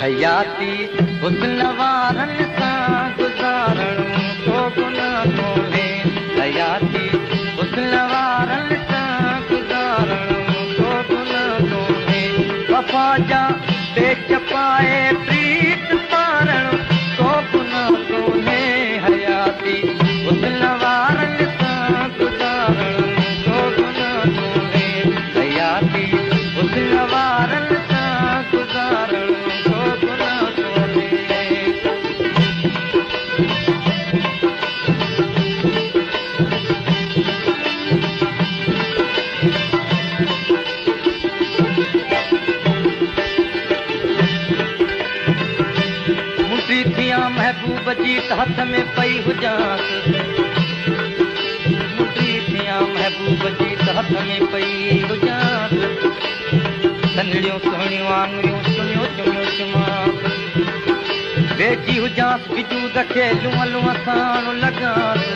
हयाती हुस्न वारनि सां गुज़ारणो को गुनाह कोन्हे हयाती हुस्न वारनि सां गुज़ारणो को गुनाह कोन्हे वफ़ा जा पेच पाए प्रीत पारणो को गुनाह कोन्हे हयाती हुस्न वारनि सां गुज़ारणो को गुनाह कोन्हे हयाती हुस्न वारनि सां गुज़ारणो महबूब जी हथ में पई हुजांसि मुंडी थियां महबूब जी हथ में पई हुजांसि सनड़ियूं सुहिणियूं आङुरियूं चुमियूं चुमियूं चुमांसि वेझी हुजांसि विजूद खे लूअं लूअं साण लॻांसि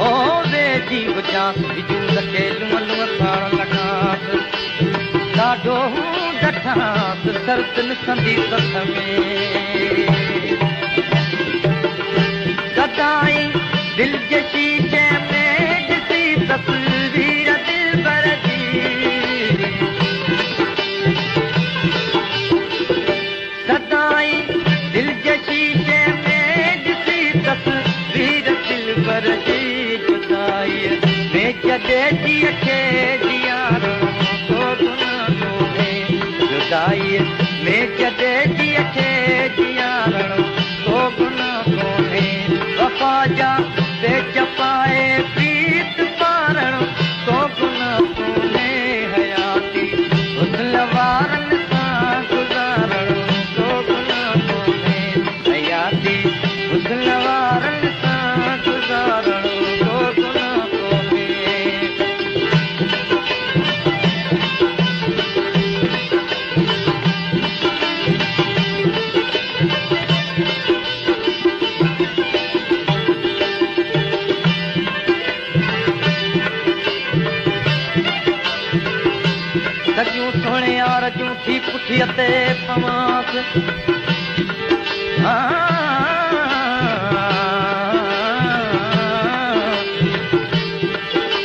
ओ वेझी हुजांसि विजूद खे लूअं लूअं साण लॻांसि ॾाढो ॾठांसि सर्द निसंदी सथ में सदाई दिल जे शीशे में ॾिसी तस्वीर दिलबर जी सदाई दिल जे शीशे में ॾिसी तस्वीर दिलबर जी जुदाई में जॾहिं जीअ खे जियारणो को गुनाह कोन्हे जुदाई में जॾहिं जीअ खे जियारणो को गुनाह कोन्हे वफ़ा जा पेच पाए प्रीत पारणो को गुनाह कोन्हे हयाती हुस्न वारनि सां गुज़ारणो को गुनाह कोन्हे हयाती हुस्न वारनि सां गुज़ारणो को गुनाह कोन्हे सॼियूं सोणे यार जूं थी पुठीअ ते पवांसि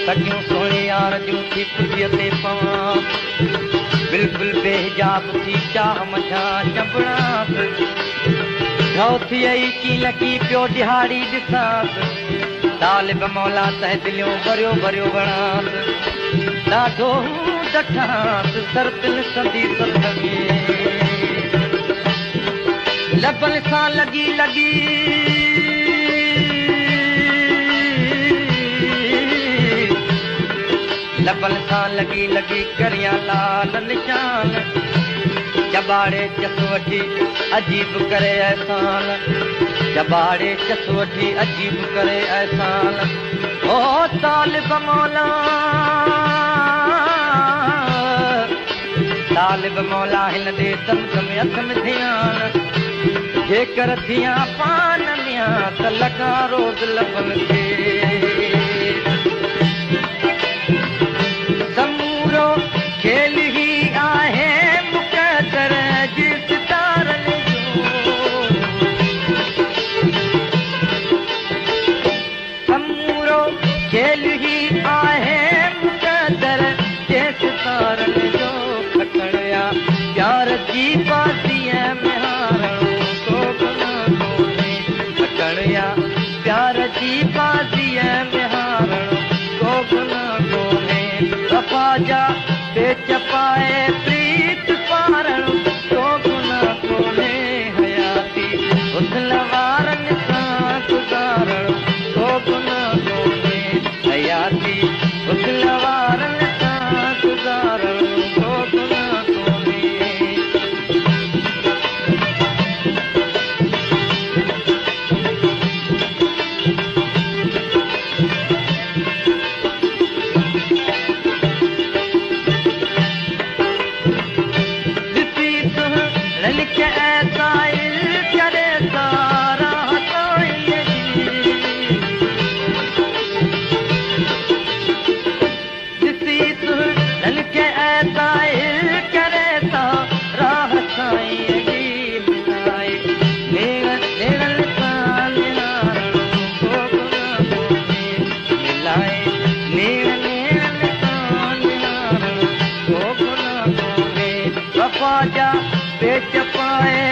सॼियूं सोणे यार जूं थी पुठीअ ते पवांसि बिल्कुलु बेहिजाब थी चाह मथां चंबड़ांसि घउ थी आई कील की पियो ॾिहाड़ी ॾिसांसि तालिब मौला तहदिलियूं भरियो भरियो वणांसि ॾाढो ॾठांसि सर्द निसंदी सथ में लबनि सां लॻी लॻी लबनि सां लॻी लॻी करियां लाल निशान जबाड़े चस वठी अजीब करे एहसान जबाड़े चस वठी अजीब करे एहसान ओ तालिब मौला तालिब मौला हिन दे दम हथ में ध्यान जेकर थियां पान मियां त लॻां रोज़ लबनि खे समूरो खेल ही आहे मुक़दर जी सितारनि जो समूरो खेल ही आहे मुक़दर जे सितारनि जो प्यार जी बाज़ीअ में हारणो को गुनाह कोन्हे खटणिया प्यार जी बाज़ीअ में हारणो को गुनाह कोन्हे वफ़ा जा पेच पाए प्रीत पारणो को गुनाह कोन्हे हयाती हुस्न वारनि सां गुज़ारणो को गुनाह कोन्हे हयाती हुस्न वारनि सां गुज़ारणो को गुनाह कोन्हे चपाए